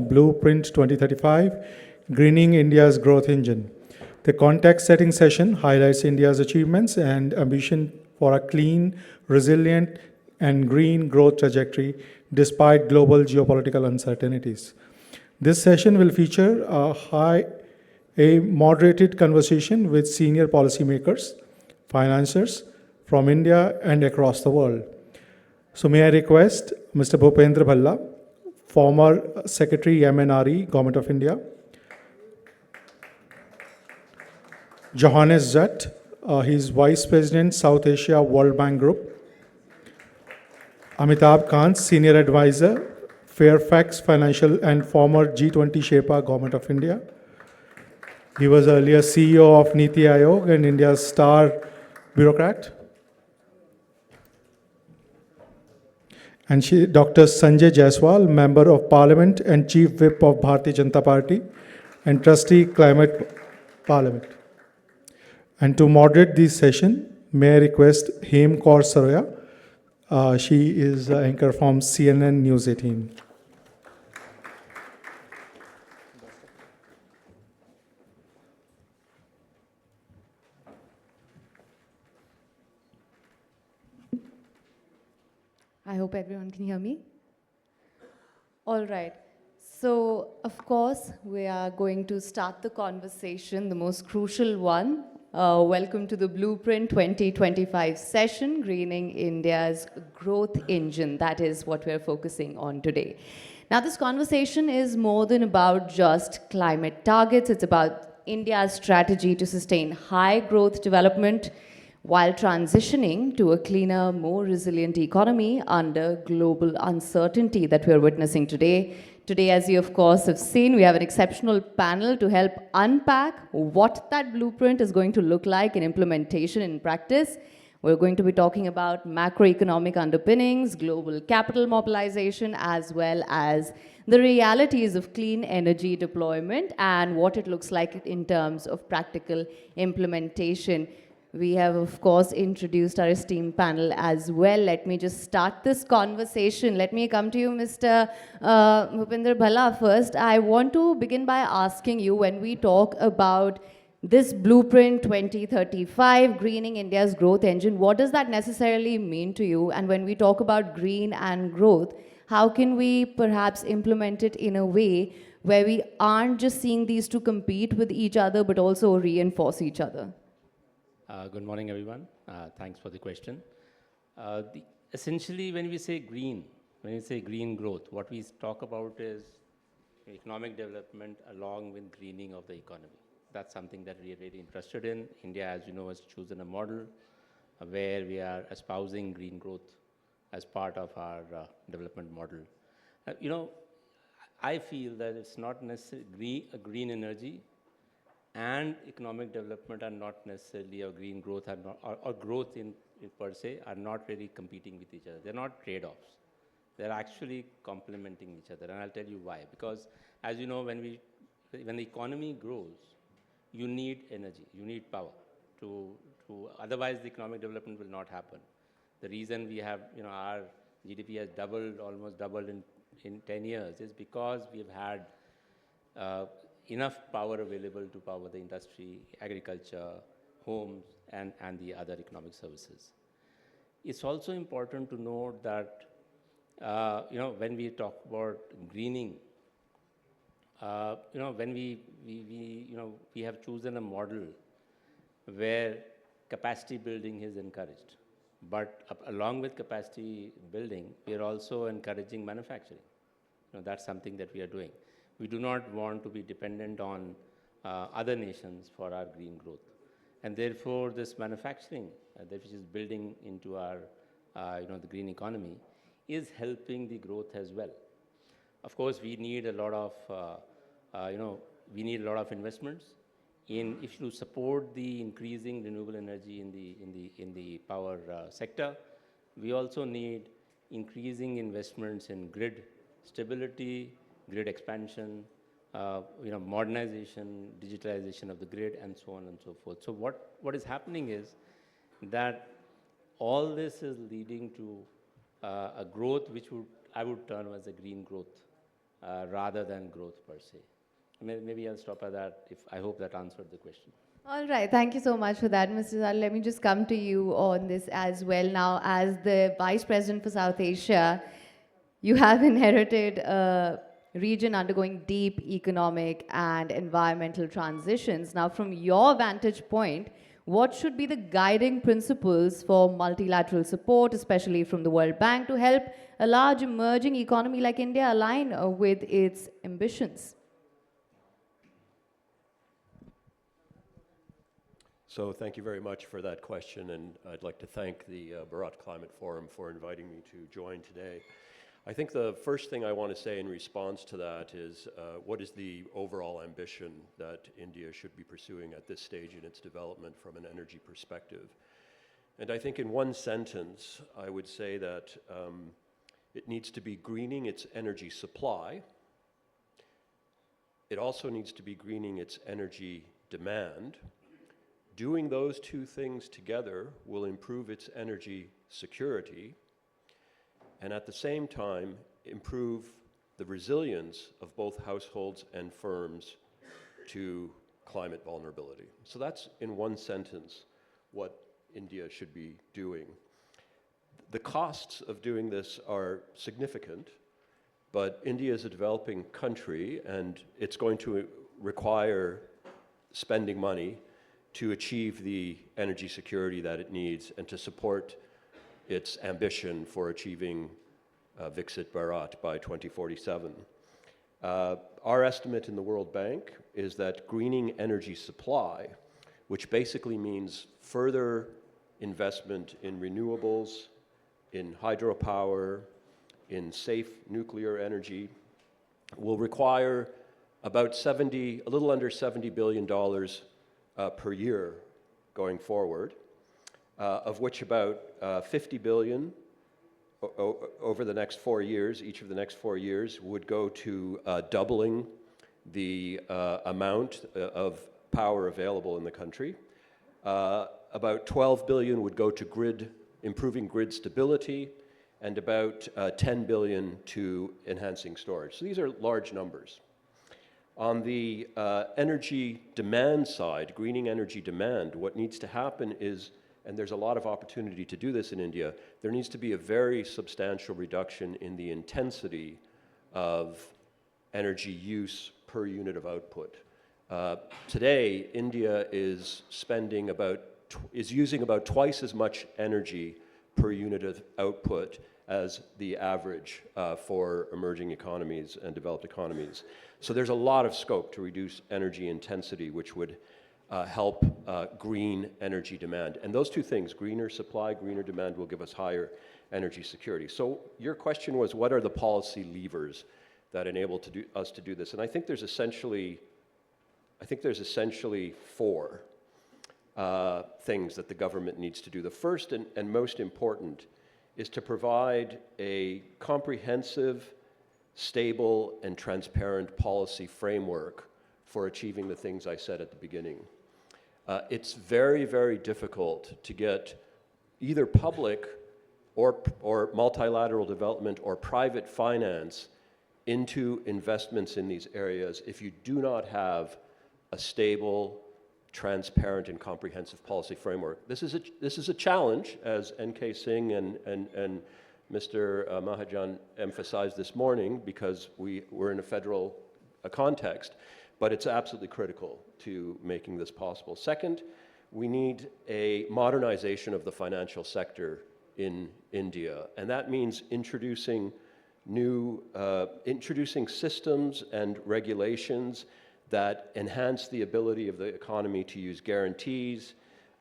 Blueprint 2035, Greening India's Growth Engine. The context-setting session highlights India's achievements and ambition for a clean, resilient, and green growth trajectory despite global geopolitical uncertainties. This session will feature a moderated conversation with senior policymakers, financiers from India and across the world. So may I request Mr. Bhupendra Bhalla, former Secretary MNRE, Government of India, Johannes Zutt, he's Vice President, South Asia World Bank Group, Amitabh Kant, Senior Advisor, Fairfax Financial and former G20 Sherpa, Government of India. He was earlier CEO of Niti Aayog and India's star bureaucrat. And Dr. Sanjay Jaiswal, Member of Parliament and Chief Whip of Bharatiya Janata Party and Trustee Climate Parliament. And to moderate this session, may I request Hem Kaur Saroya. She is the anchor from CNN News 18. I hope everyone can hear me. All right. So, of course, we are going to start the conversation, the most crucial one. Welcome to the Blueprint 2025 session, Greening India's Growth Engine. That is what we're focusing on today. Now, this conversation is more than about just climate targets. It's about India's strategy to sustain high growth development while transitioning to a cleaner, more resilient economy under global uncertainty that we're witnessing today. Today, as you of course have seen, we have an exceptional panel to help unpack what that blueprint is going to look like in implementation in practice. We're going to be talking about macroeconomic underpinnings, global capital mobilization, as well as the realities of clean energy deployment and what it looks like in terms of practical implementation. We have, of course, introduced our esteemed panel as well. Let me just start this conversation. Let me come to you, Mr. Bhupendra Bhalla, first. I want to begin by asking you, when we talk about this Blueprint 2035, Greening India's Growth Engine, what does that necessarily mean to you? And when we talk about green and growth, how can we perhaps implement it in a way where we aren't just seeing these two compete with each other, but also reinforce each other? Good morning, everyone. Thanks for the question. Essentially, when we say green growth, what we talk about is economic development along with greening of the economy. That's something that we are very interested in. India, as you know, has chosen a model where we are espousing green growth as part of our development model. I feel that it's not necessarily a green energy and economic development are not necessarily, or green growth or growth in per se are not really competing with each other. They're not trade-offs. They're actually complementing each other, and I'll tell you why. Because as you know, when the economy grows, you need energy, you need power. Otherwise the economic development will not happen. The reason we have, our GDP has almost doubled in 10 years is because we've had enough power available to power the industry, agriculture, homes, and the other economic services. It's also important to note that, when we talk about greening, when we have chosen a model where capacity building is encouraged. But along with capacity building, we are also encouraging manufacturing. That's something that we are doing. We do not want to be dependent on other nations for our green growth. And therefore, this manufacturing, which is building into our, the green economy, is helping the growth as well. Of course, we need a lot of investments if you support the increasing renewable energy in the power sector. We also need increasing investments in grid stability, grid expansion, modernization, digitalization of the grid, and so on and so forth. So what is happening is that all this is leading to a growth which I would term as a green growth. rather than growth per se. Maybe I'll stop at that. I hope that answered the question. All right, thank you so much for that, Mr. Zal. Let me just come to you on this as well. Now, as the Vice President for South Asia, you have inherited a region undergoing deep economic and environmental transitions. Now, from your vantage point, what should be the guiding principles for multilateral support, especially from the World Bank, to help a large emerging economy like India align with its ambitions? So thank you very much for that question, and I'd like to thank the Bharat Climate Forum for inviting me to join today. I think the first thing I want to say in response to that is what is the overall ambition that India should be pursuing at this stage in its development from an energy perspective? And I think in one sentence, I would say that it needs to be greening its energy supply. It also needs to be greening its energy demand. Doing those two things together will improve its energy security and at the same time improve the resilience of both households and firms to climate vulnerability. So that's in one sentence what India should be doing. The costs of doing this are significant, but India is a developing country and it's going to require spending money to achieve the energy security that it needs and to support its ambition for achieving Viksit Bharat by 2047. Our estimate in the World Bank is that greening energy supply, which basically means further investment in renewables, in hydropower, in safe nuclear energy, will require about a little under $70 billion per year going forward, of which about 50 billion over the next 4 years, each of the next 4 years, would go to doubling the amount of power available in the country. About 12 billion would go to improving grid stability, and about 10 billion to enhancing storage. So these are large numbers. On the energy demand side, greening energy demand, what needs to happen is, and there's a lot of opportunity to do this in India, there needs to be a very substantial reduction in the intensity of energy use per unit of output. Today, India is using about twice as much energy per unit of output as the average for emerging economies and developed economies. So there's a lot of scope to reduce energy intensity, which would help green energy demand. And those two things, greener supply, greener demand, will give us higher energy security. So your question was, what are the policy levers that enable us to do this? And I think there's essentially four things that the government needs to do. The first and most important is to provide a comprehensive, stable, and transparent policy framework for achieving the things I said at the beginning. It's very, very difficult to get either public or multilateral development or private finance into investments in these areas if you do not have a stable, transparent, and comprehensive policy framework. This is a challenge, as N.K. Singh and Mr. Mahajan emphasized this morning, because we're in a federal context, but it's absolutely critical to making this possible. Second, we need a modernization of the financial sector in India, and that means introducing systems and regulations that enhance the ability of the economy to use guarantees,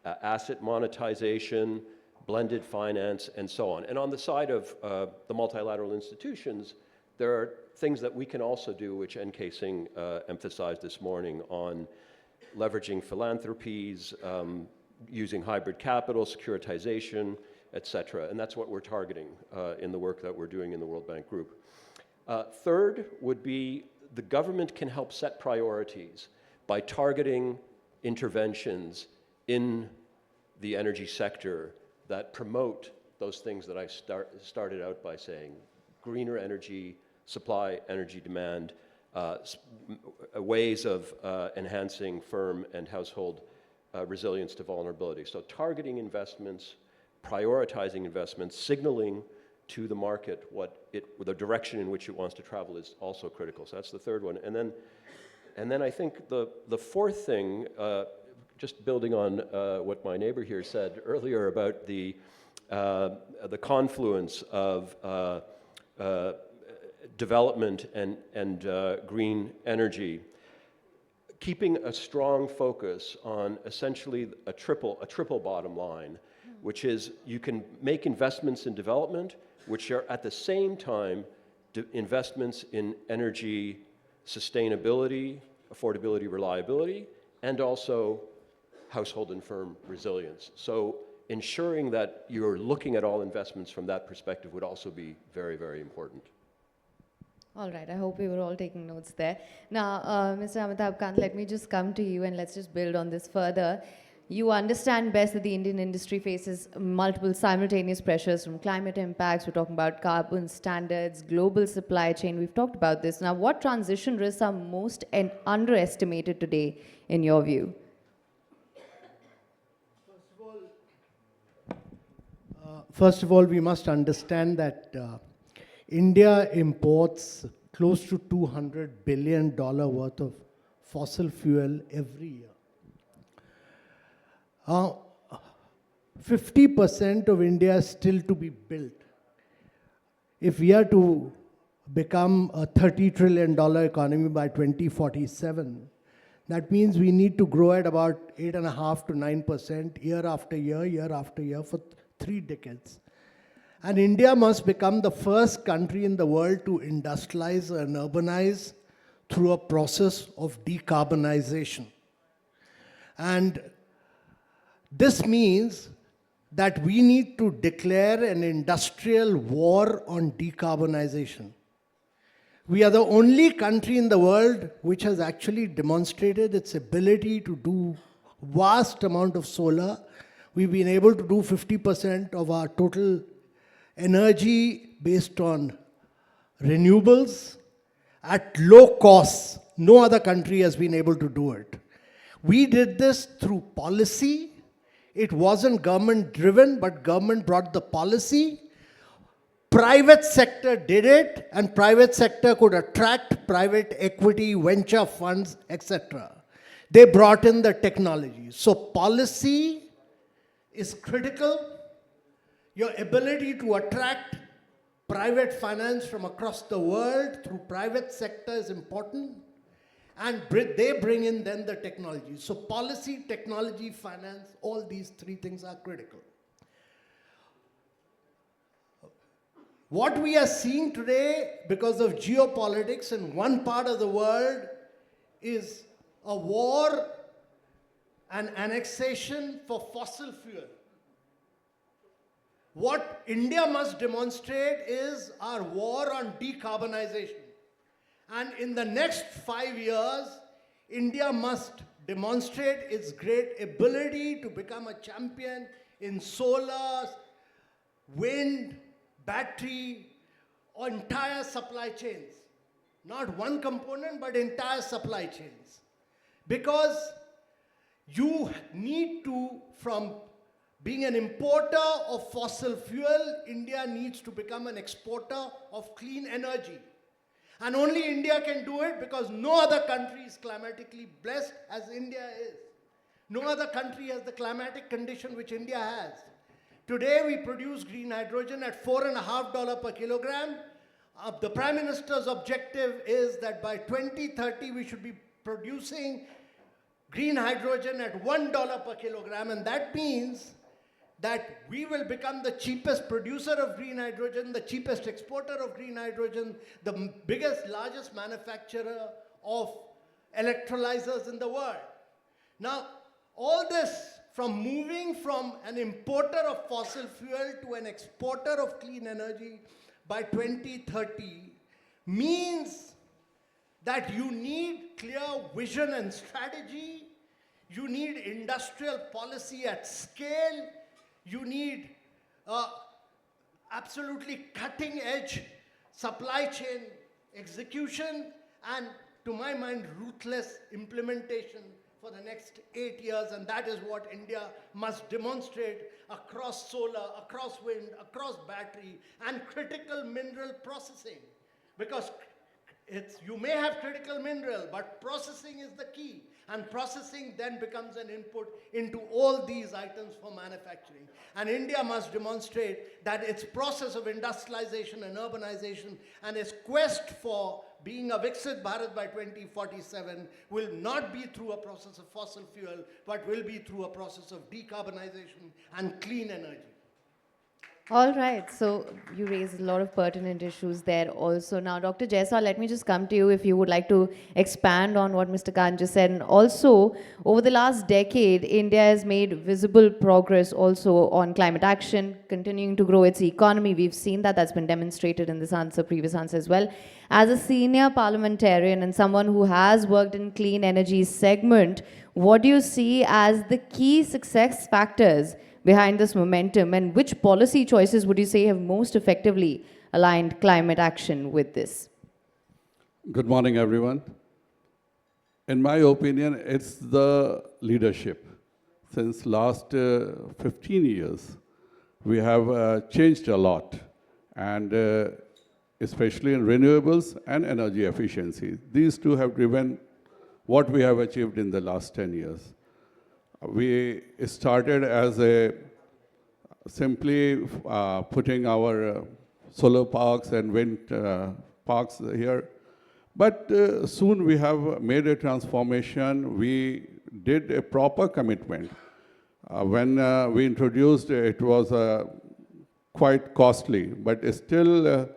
asset monetization, blended finance, and so on. And on the side of the multilateral institutions, there are things that we can also do, which N.K. Singh emphasized this morning, on leveraging philanthropies, using hybrid capital, securitization, et cetera. And that's what we're targeting in the work that we're doing in the World Bank Group. Third would be the government can help set priorities by targeting interventions in the energy sector that promote those things that I started out by saying: greener energy, supply, energy demand, ways of enhancing firm and household resilience to vulnerability. So targeting investments, prioritizing investments, signaling to the market the direction in which it wants to travel is also critical. So that's the third one. And then I think the fourth thing, just building on what my neighbor here said earlier about the confluence of development and green energy, keeping a strong focus on essentially a triple bottom line, which is you can make investments in development, which are at the same time investments in energy sustainability, affordability, reliability, and also household and firm resilience. So ensuring that you're looking at all investments from that perspective would also be very, very important. All right, I hope we were all taking notes there. Now, Mr. Amitabh Kant, let me just come to you and let's just build on this further. You understand best that the Indian industry faces multiple simultaneous pressures from climate impacts. We're talking about carbon standards, global supply chain. We've talked about this. Now, what transition risks are most underestimated today, in your view? First of all, we must understand that India imports close to $200 billion worth of fossil fuel every year. 50% of India is still to be built. If we are to become a $30 trillion economy by 2047, that means we need to grow at about 8.5% to 9% year after year for 3 decades. And India must become the first country in the world to industrialize and urbanize through a process of decarbonization. And this means that we need to declare an industrial war on decarbonization. We are the only country in the world which has actually demonstrated its ability to do vast amount of solar. We've been able to do 50% of our total energy based on renewables at low costs. No other country has been able to do it. We did this through policy. It wasn't government driven, but government brought the policy. Private sector did it, and private sector could attract private equity, venture funds, etc. They brought in the technology. So policy is critical. Your ability to attract private finance from across the world through private sector is important. And they bring in then the technology. So policy, technology, finance, all these 3 things are critical. What we are seeing today because of geopolitics in one part of the world is a war and annexation for fossil fuel. What India must demonstrate is our war on decarbonization. And in the next 5 years, India must demonstrate its great ability to become a champion in solar, wind, battery, or entire supply chains. Not one component, but entire supply chains. Because you need to, from being an importer of fossil fuel, India needs to become an exporter of clean energy. And only India can do it because no other country is climatically blessed as India is. No other country has the climatic condition which India has. Today we produce green hydrogen at $4.50 per kilogram. The Prime Minister's objective is that by 2030 we should be producing green hydrogen at $1 per kilogram, and that means that we will become the cheapest producer of green hydrogen, the cheapest exporter of green hydrogen, the biggest, largest manufacturer of electrolyzers in the world. Now, all this from moving from an importer of fossil fuel to an exporter of clean energy by 2030 means that you need clear vision and strategy, you need industrial policy at scale, you need absolutely cutting-edge supply chain execution, and to my mind, ruthless implementation for the next 8 years, and that is what India must demonstrate across solar, across wind, across battery, and critical mineral processing. Because you may have critical mineral, but processing is the key. And processing then becomes an input into all these items for manufacturing. And India must demonstrate that its process of industrialization and urbanization and its quest for being a Viksit Bharat by 2047 will not be through a process of fossil fuel, but will be through a process of decarbonization and clean energy. All right, so you raised a lot of pertinent issues there also. Now, Dr. Jaiswal, let me just come to you if you would like to expand on what Mr. Khan just said. And also, over the last decade, India has made visible progress also on climate action, continuing to grow its economy. We've seen that. That's been demonstrated in this answer, previous answer as well. As a senior parliamentarian and someone who has worked in clean energy segment, what do you see as the key success factors behind this momentum, and which policy choices would you say have most effectively aligned climate action with this? Good morning, everyone. In my opinion, it's the leadership. Since last 15 years, we have changed a lot, and especially in renewables and energy efficiency. These two have driven what we have achieved in the last 10 years. We started as simply putting our solar parks and wind parks here. But soon we have made a transformation. We did a proper commitment. When we introduced it was quite costly, but still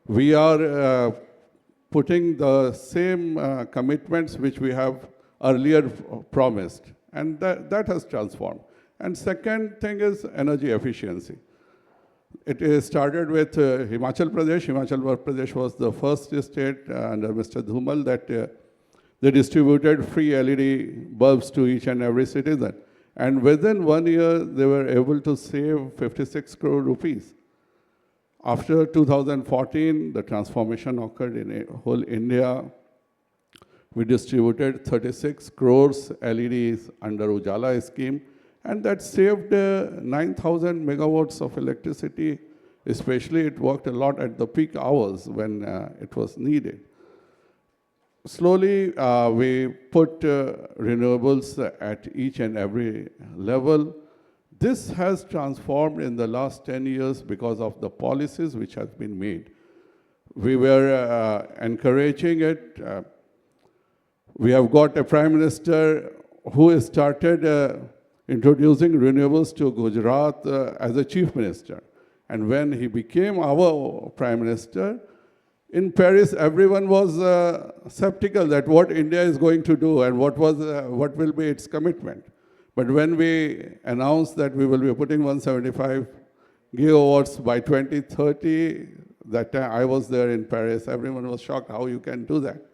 we are putting the same commitments which we have earlier promised. And that has transformed. And second thing is energy efficiency. It is started with Himachal Pradesh. Himachal Pradesh was the first state under Mr. Dhumal that they distributed free LED bulbs to each and every citizen. And within 1 year, they were able to save 56 crore rupees. After 2014, the transformation occurred in whole India. We distributed 36 crores LEDs under Ujala scheme, and that saved 9,000 megawatts of electricity. Especially, it worked a lot at the peak hours when it was needed. Slowly, we put renewables at each and every level. This has transformed in the last 10 years because of the policies which have been made. We were encouraging it. We have got a Prime Minister who started introducing renewables to Gujarat as a Chief Minister. And when he became our Prime Minister, in Paris, everyone was skeptical that what India is going to do and what will be its commitment. But when we announced that we will be putting 175 gigawatts by 2030, that time I was there in Paris, everyone was shocked how you can do that.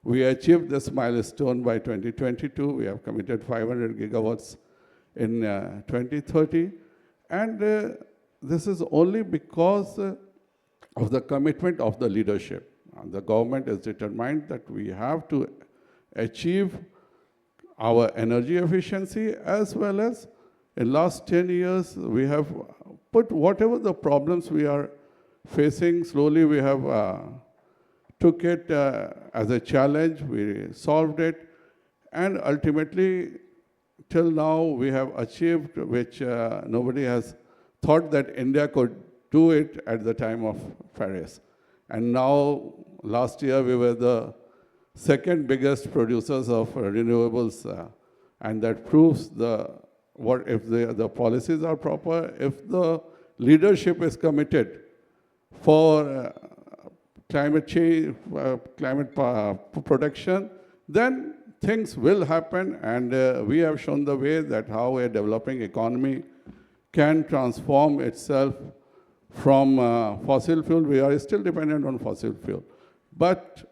We achieved this milestone by 2022. We have committed 500 gigawatts in 2030. And this is only because of the commitment of the leadership. And the government is determined that we have to achieve our energy efficiency, as well as in last 10 years, we have put whatever the problems we are facing, slowly we have took it as a challenge, we solved it, and ultimately, till now, we have achieved, which nobody has thought that India could do it at the time of Paris. And now, last year, we were the second biggest producers of renewables, and that proves if the policies are proper, if the leadership is committed for climate change, climate protection, then things will happen, and we have shown the way that how a developing economy can transform itself from fossil fuel. We are still dependent on fossil fuel, but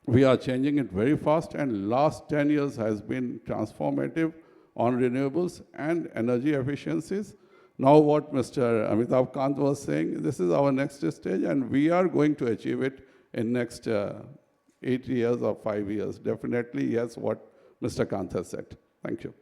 we are changing it very fast, and last 10 years has been transformative on renewables and energy efficiencies. Now what Mr. Amitabh Kant was saying, this is our next stage, and we are going to achieve it in next 8 years or 5 years. Definitely, yes, what Mr. Kant has said. Thank you.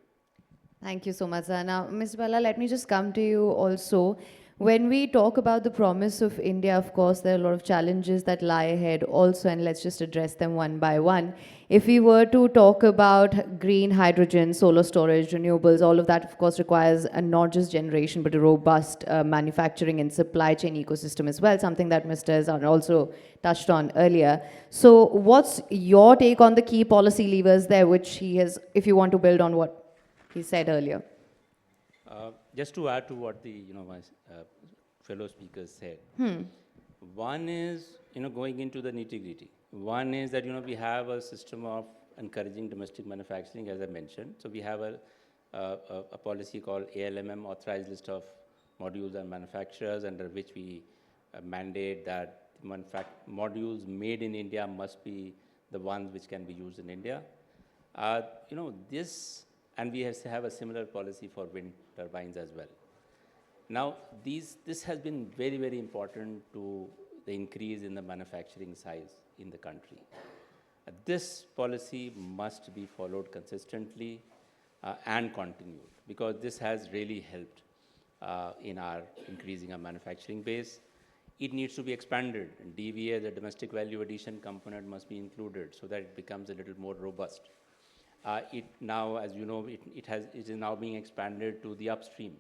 Thank you so much, sir. Now, Ms. Bala, let me just come to you also. When we talk about the promise of India, of course, there are a lot of challenges that lie ahead also, and let's just address them one by one. If we were to talk about green hydrogen, solar storage, renewables, all of that, of course, requires not just generation, but a robust manufacturing and supply chain ecosystem as well, something that Mr. Azhar also touched on earlier. So what's your take on the key policy levers there, which he has, if you want to build on what he said earlier? Just to add to what the my fellow speakers said, one is going into the nitty-gritty. One is that we have a system of encouraging domestic manufacturing, as I mentioned. So we have a policy called ALMM, Authorized List of Modules and Manufacturers, under which we mandate that modules made in India must be the ones which can be used in India. This. And we have a similar policy for wind turbines as well. Now, this has been very, very important to the increase in the manufacturing size in the country. This policy must be followed consistently and continued, because this has really helped in our increasing our manufacturing base. It needs to be expanded. DVA, the domestic value addition component, must be included so that it becomes a little more robust. It now, as you know, it is now being expanded to the upstream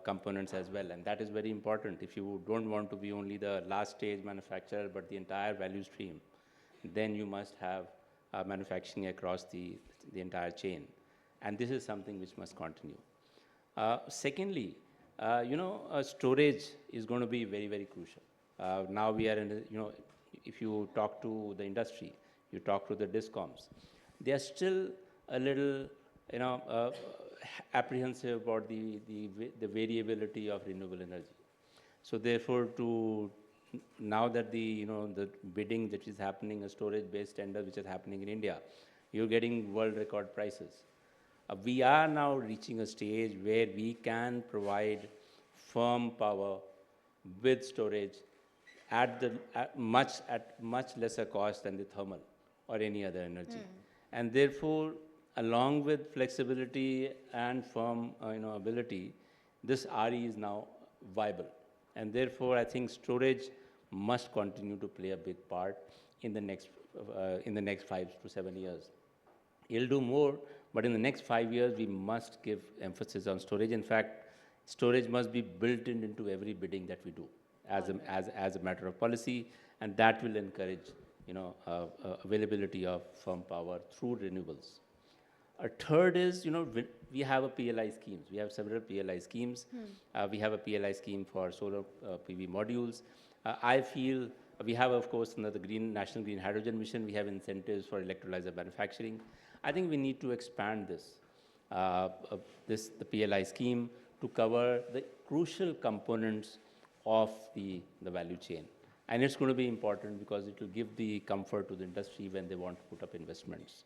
components as well, and that is very important. If you don't want to be only the last stage manufacturer, but the entire value stream, then you must have manufacturing across the entire chain, and this is something which must continue. Secondly, storage is going to be very, very crucial. Now we are in, if you talk to the industry, you talk to the discoms, they are still a little, apprehensive about the variability of renewable energy. So therefore, now that the bidding that is happening, a storage-based tender which is happening in India, you're getting world record prices. We are now reaching a stage where we can provide firm power with storage at much lesser cost than the thermal or any other energy. And therefore, along with flexibility and firm ability, this RE is now viable. And therefore, I think storage must continue to play a big part in the next 5 to 7 years. It'll do more, but in the next 5 years, we must give emphasis on storage. In fact, storage must be built into every bidding that we do as a matter of policy, and that will encourage availability of firm power through renewables. A third is, we have a PLI schemes. We have several PLI schemes. We have a PLI scheme for solar PV modules. I feel we have, of course, the National Green Hydrogen Mission. We have incentives for electrolyzer manufacturing. I think we need to expand the PLI scheme to cover the crucial components of the value chain. And it's going to be important because it will give the comfort to the industry when they want to put up investments.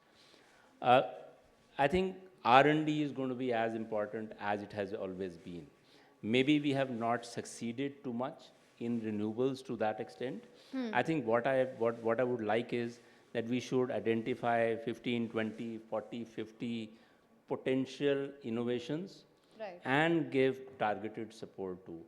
I think R&D is going to be as important as it has always been. Maybe we have not succeeded too much in renewables to that extent. I think what I would like is that we should identify 15, 20, 40, 50 potential innovations, right, and give targeted support to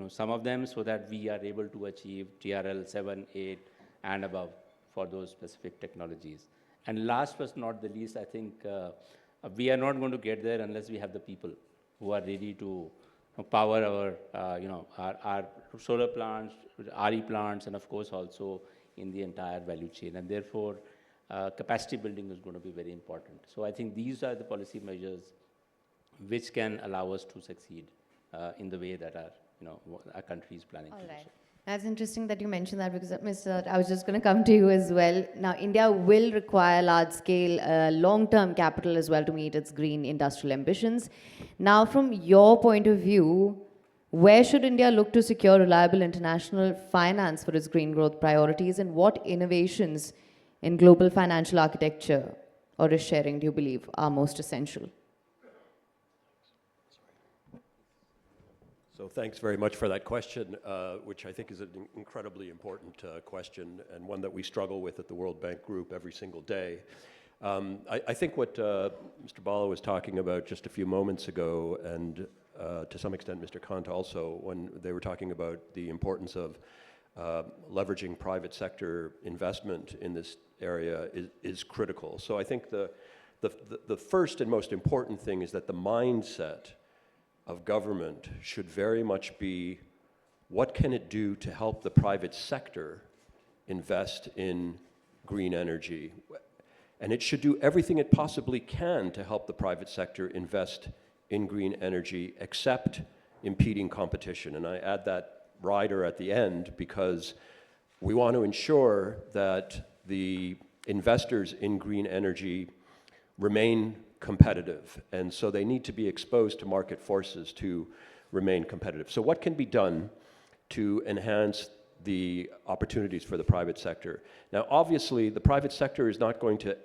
some of them, so that we are able to achieve TRL 7, 8 and above for those specific technologies. And last but not the least, I think we are not going to get there unless we have the people who are ready to power our solar plants, RE plants, and of course also in the entire value chain. And therefore, capacity building is going to be very important. So I think these are the policy measures which can allow us to succeed in the way that our country is planning to do so. That's interesting that you mentioned that, because, Mr. I was just going to come to you as well. Now, India will require large-scale, long-term capital as well to meet its green industrial ambitions. Now, from your point of view, where should India look to secure reliable international finance for its green growth priorities, and what innovations in global financial architecture or risk sharing do you believe are most essential? So thanks very much for that question, which I think is an incredibly important question and one that we struggle with at the World Bank Group every single day. I think what Mr. Bala was talking about just a few moments ago, and to some extent Mr. Kant also, when they were talking about the importance of leveraging private sector investment in this area is critical. So I think the first and most important thing is that the mindset of government should very much be, what can it do to help the private sector invest in green energy? And it should do everything it possibly can to help the private sector invest in green energy, except impeding competition. And I add that rider at the end because we want to ensure that the investors in green energy remain competitive, and so they need to be exposed to market forces to remain competitive. So what can be done to enhance the opportunities for the private sector? Now, obviously, the private sector is not going to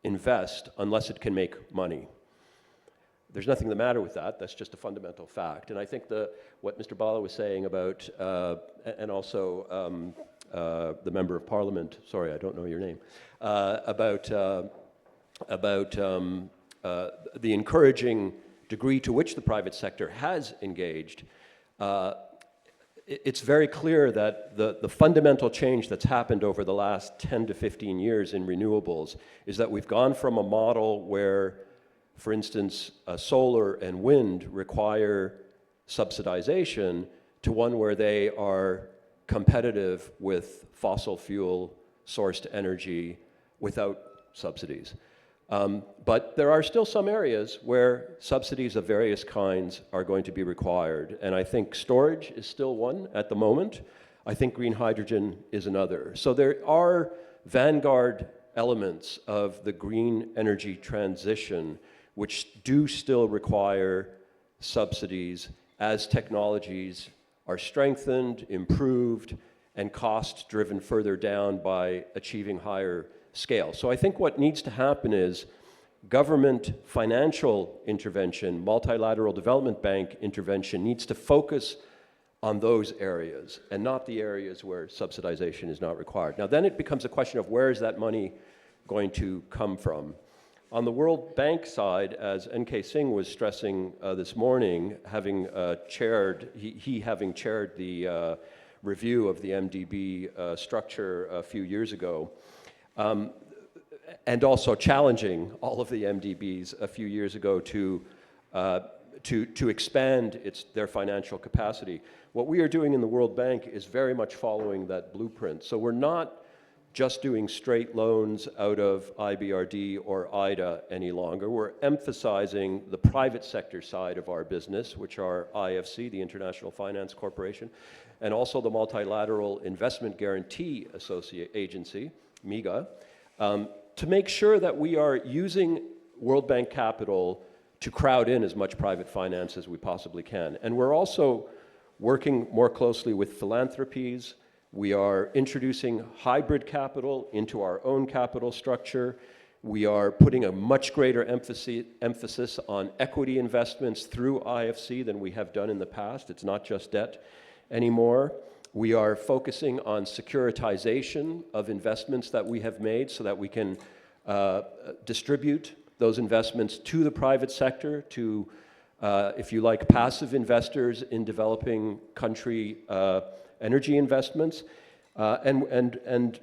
invest unless it can make money. There's nothing the matter with that. That's just a fundamental fact. And I think what Mr. Bala was saying about, and also the Member of Parliament, sorry, I don't know your name, about the encouraging degree to which the private sector has engaged, it's very clear that the fundamental change that's happened over the last 10 to 15 years in renewables is that we've gone from a model where, for instance, solar and wind require subsidization to one where they are competitive with fossil fuel sourced energy without subsidies. But there are still some areas where subsidies of various kinds are going to be required. And I think storage is still one at the moment. I think green hydrogen is another. So there are vanguard elements of the green energy transition which do still require subsidies as technologies are strengthened, improved, and costs driven further down by achieving higher scale. So I think what needs to happen is government financial intervention, multilateral development bank intervention needs to focus on those areas and not the areas where subsidization is not required. Now then it becomes a question of where is that money going to come from. On the World Bank side, as N.K. Singh was stressing this morning, having chaired the review of the MDB structure a few years ago, and also challenging all of the MDBs a few years ago to expand their financial capacity. What we are doing in the World Bank is very much following that blueprint. So we're not just doing straight loans out of IBRD or IDA any longer. We're emphasizing the private sector side of our business, which are IFC, the International Finance Corporation, and also the Multilateral Investment Guarantee Agency, MIGA, to make sure that we are using World Bank capital to crowd in as much private finance as we possibly can. And we're also working more closely with philanthropies. We are introducing hybrid capital into our own capital structure. We are putting a much greater emphasis on equity investments through IFC than we have done in the past. It's not just debt anymore. We are focusing on securitization of investments that we have made so that we can distribute those investments to the private sector, to, if you like, passive investors in developing country energy investments. You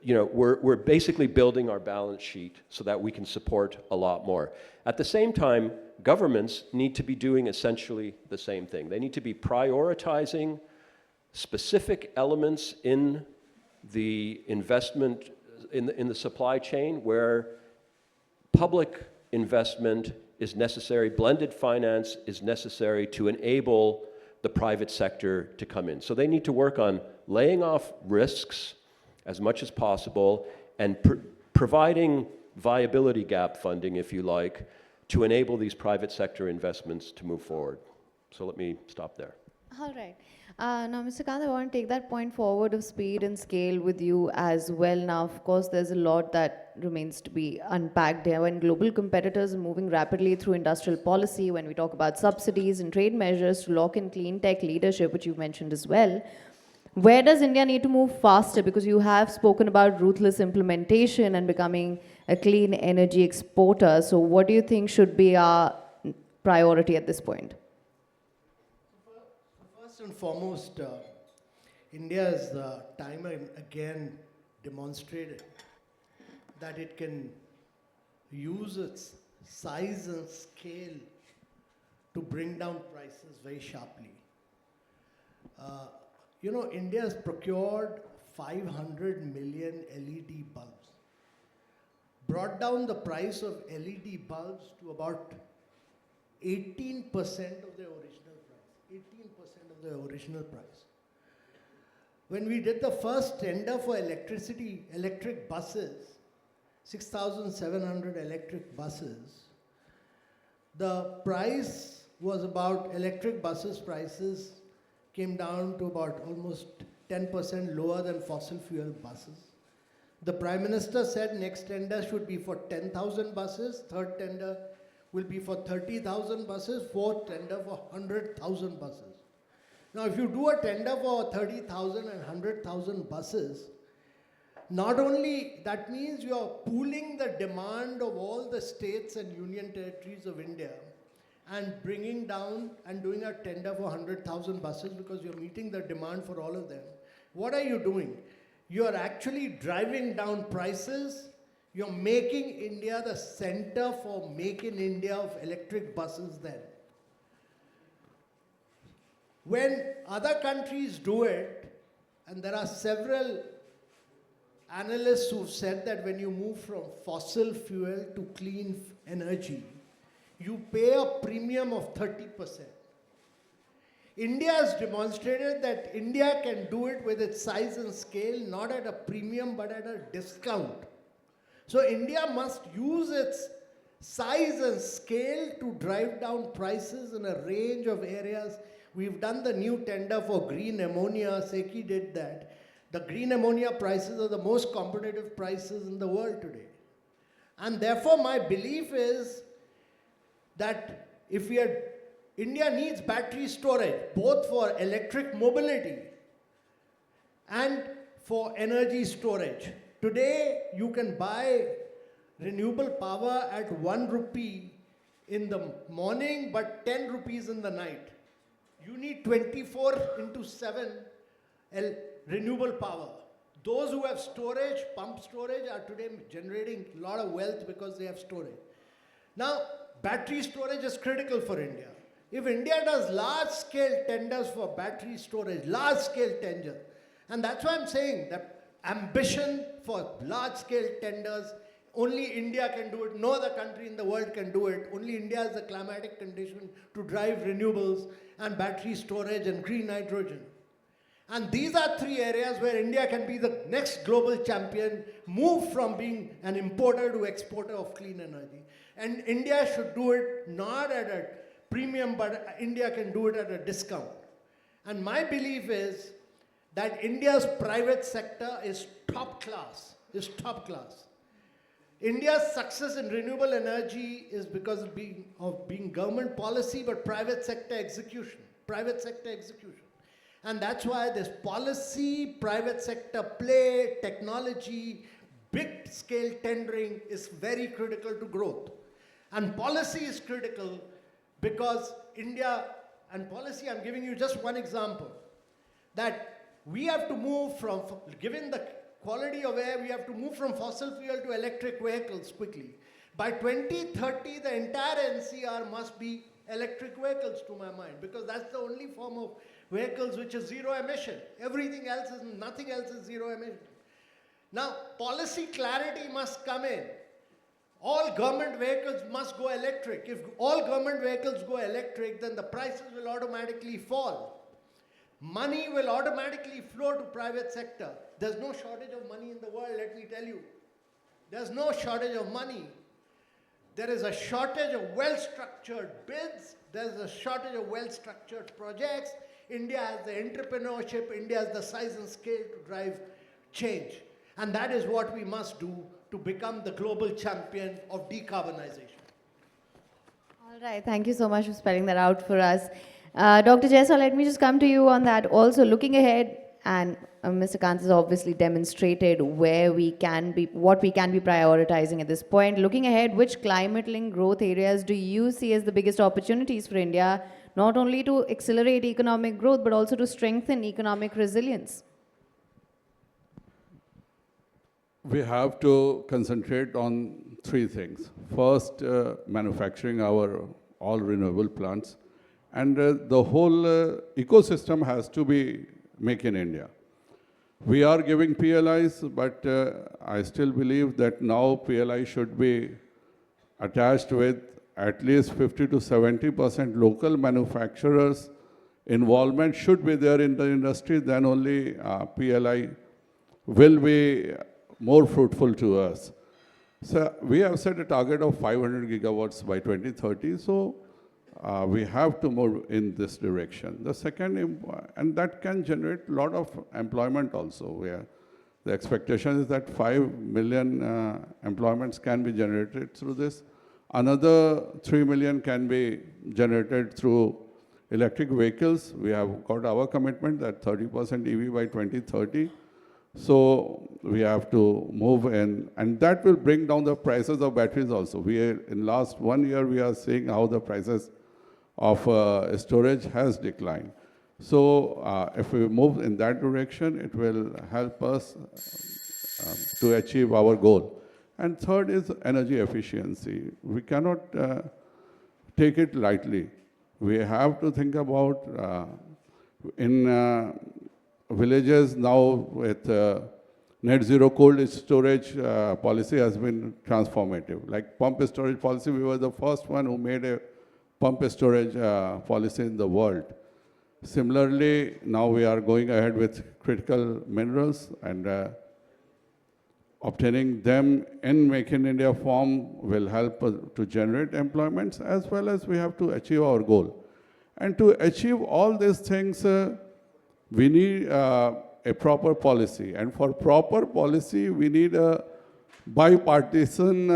know, we're basically building our balance sheet so that we can support a lot more. At the same time, governments need to be doing essentially the same thing. They need to be prioritizing specific elements in the investment, in the supply chain where public investment is necessary, blended finance is necessary to enable the private sector to come in. So they need to work on laying off risks as much as possible and providing viability gap funding, if you like, to enable these private sector investments to move forward. So let me stop there. All right. Now, Mr. Kant, I want to take that point forward of speed and scale with you as well. Now, of course, there's a lot that remains to be unpacked here. When global competitors are moving rapidly through industrial policy, when we talk about subsidies and trade measures to lock in clean tech leadership, which you mentioned as well, where does India need to move faster? Because you have spoken about ruthless implementation and becoming a clean energy exporter. So, what do you think should be our priority at this point? First and foremost, India has time and again demonstrated that it can use its size and scale to bring down prices very sharply. India has procured 500 million LED bulbs, brought down the price of LED bulbs to about 18% of their original price. 18% of their original price. When we did the first tender for electric buses, 6,700 electric buses, the price was about, electric buses prices came down to about almost 10% lower than fossil fuel buses. The Prime Minister said next tender should be for 10,000 buses, third tender will be for 30,000 buses, fourth tender for 100,000 buses. Now, if you do a tender for 30,000 and 100,000 buses, not only that means you are pooling the demand of all the states and union territories of India and bringing down and doing a tender for 100,000 buses because you're meeting the demand for all of them. What are you doing? You are actually driving down prices. You're making India the center for Make in India of electric buses then. When other countries do it, and there are several analysts who've said that when you move from fossil fuel to clean energy, you pay a premium of 30%. India has demonstrated that India can do it with its size and scale, not at a premium but at a discount. So India must use its size and scale to drive down prices in a range of areas. We've done the new tender for green ammonia, SECI did that. The green ammonia prices are the most competitive prices in the world today. And therefore my belief is that India needs battery storage, both for electric mobility and for energy storage. Today, you can buy renewable power at 1 rupee in the morning, but 10 rupees in the night. You need 24/7 renewable power. Those who have storage, pump storage, are today generating a lot of wealth because they have storage. Now, battery storage is critical for India. If India does large-scale tenders for battery storage, large-scale tenders, and that's why I'm saying that ambition for large-scale tenders, only India can do it. No other country in the world can do it. Only India has the climatic condition to drive renewables and battery storage and green hydrogen. And these are three areas where India can be the next global champion, move from being an importer to exporter of clean energy. And India should do it not at a premium, but India can do it at a discount. And my belief is that India's private sector is top class, India's success in renewable energy is because of being government policy, but private sector execution. And that's why this policy, private sector play, technology, big scale tendering is very critical to growth. And policy is critical because India, and policy, I'm giving you just one example, that we have to move from, given the quality of air, we have to move from fossil fuel to electric vehicles quickly. By 2030, the entire NCR must be electric vehicles to my mind, because that's the only form of vehicles which is zero emission. Nothing else is zero emission. Now, policy clarity must come in. All government vehicles must go electric. If all government vehicles go electric, then the prices will automatically fall. Money will automatically flow to private sector. There's no shortage of money in the world, let me tell you. There's no shortage of money. There is a shortage of well-structured bids. There's a shortage of well-structured projects. India has the entrepreneurship, India has the size and scale to drive change. And that is what we must do to become the global champion of decarbonization. All right, thank you so much for spelling that out for us. Dr. Jaiswal, let me just come to you on that. Also, looking ahead, and Mr. Kant has obviously demonstrated where we can be, what we can be prioritizing at this point. Looking ahead, which climate-linked growth areas do you see as the biggest opportunities for India, not only to accelerate economic growth, but also to strengthen economic resilience? We have to concentrate on three things. First, manufacturing our all renewable plants. And the whole ecosystem has to be make in India. We are giving PLIs, but I still believe that now PLI should be attached with at least 50 to 70% local manufacturers. Involvement should be there in the industry, then only PLI will be more fruitful to us. So we have set a target of 500 gigawatts by 2030, so we have to move in this direction. The second, and that can generate a lot of employment also, where the expectation is that 5 million employments can be generated through this. Another 3 million can be generated through electric vehicles. We have got our commitment that 30% EV by 2030. So we have to move in, and that will bring down the prices of batteries also. In last 1 year, we are seeing how the prices of storage has declined. So if we move in that direction, it will help us to achieve our goal. And third is energy efficiency. We cannot take it lightly. We have to think about in villages now with net zero cold storage policy has been transformative. Like pump storage policy, we were the first one who made a pump storage policy in the world. Similarly, now we are going ahead with critical minerals and obtaining them in Make in India form will help to generate employments, as well as we have to achieve our goal. And to achieve all these things, we need a proper policy. And for proper policy, we need a bipartisan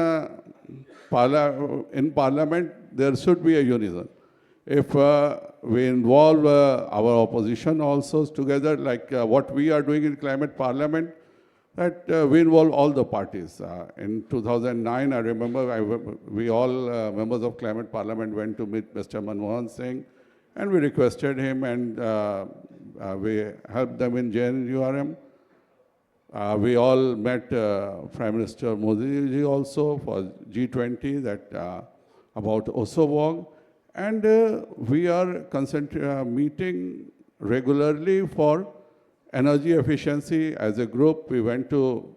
in parliament, there should be a unison. If we involve our opposition also together, like what we are doing in climate parliament, that we involve all the parties. In 2009, I remember we all members of climate parliament went to meet Mr. Manmohan Singh, and we requested him, and we helped them in JNURM. We all met Prime Minister Modi ji also for G20 that about Osowog, and we are meeting regularly for energy efficiency. As a group, we went to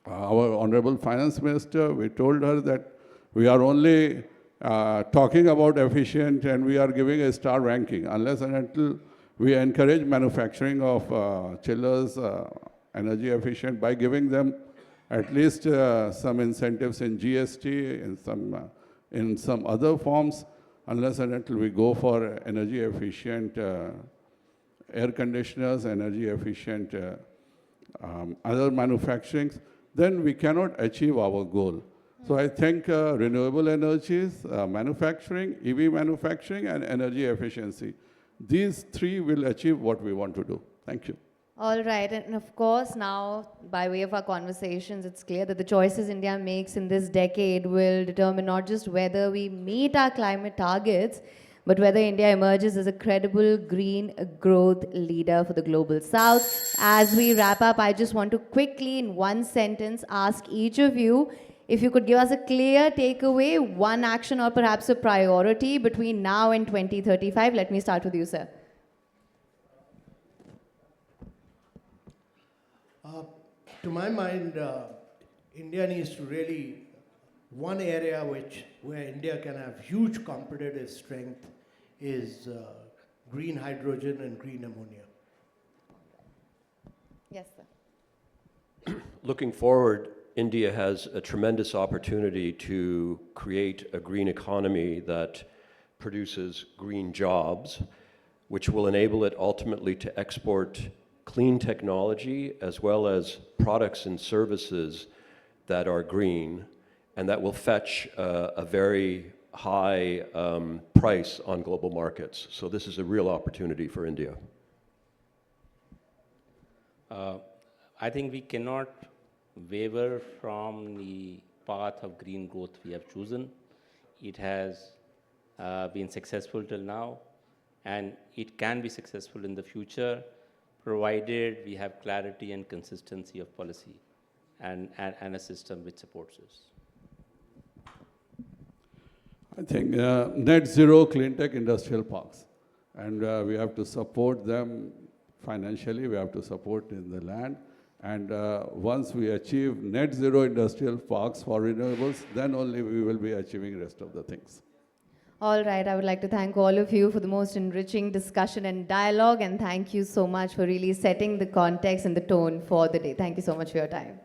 our Honorable Finance Minister. We told her that we are only talking about efficient and we are giving a star ranking unless and until we encourage manufacturing of chillers energy efficient by giving them at least some incentives in GST, in some other forms, unless and until we go for energy efficient air conditioners, energy efficient other manufacturing, then we cannot achieve our goal. So I think renewable energies, manufacturing, EV manufacturing, and energy efficiency, these three will achieve what we want to do. Thank you. All right, and of course now, by way of our conversations, it's clear that the choices India makes in this decade will determine not just whether we meet our climate targets, but whether India emerges as a credible green growth leader for the global south. As we wrap up, I just want to quickly, in one sentence, ask each of you if you could give us a clear takeaway, one action or perhaps a priority between now and 2035. Let me start with you, sir. To my mind, India needs to really, one area where India can have huge competitive strength is green hydrogen and green ammonia. Yes, sir. Looking forward, India has a tremendous opportunity to create a green economy that produces green jobs. which will enable it ultimately to export clean technology as well as products and services that are green and that will fetch a very high price on global markets. So this is a real opportunity for India. I think we cannot waver from the path of green growth we have chosen. It has been successful till now, and it can be successful in the future, provided we have clarity and consistency of policy and a system which supports us. I think net zero clean tech industrial parks. And we have to support them financially, we have to support in the land. And once we achieve net zero industrial parks for renewables, then only we will be achieving rest of the things. All right, I would like to thank all of you for the most enriching discussion and dialogue, and thank you so much for really setting the context and the tone for the day. Thank you so much for your time.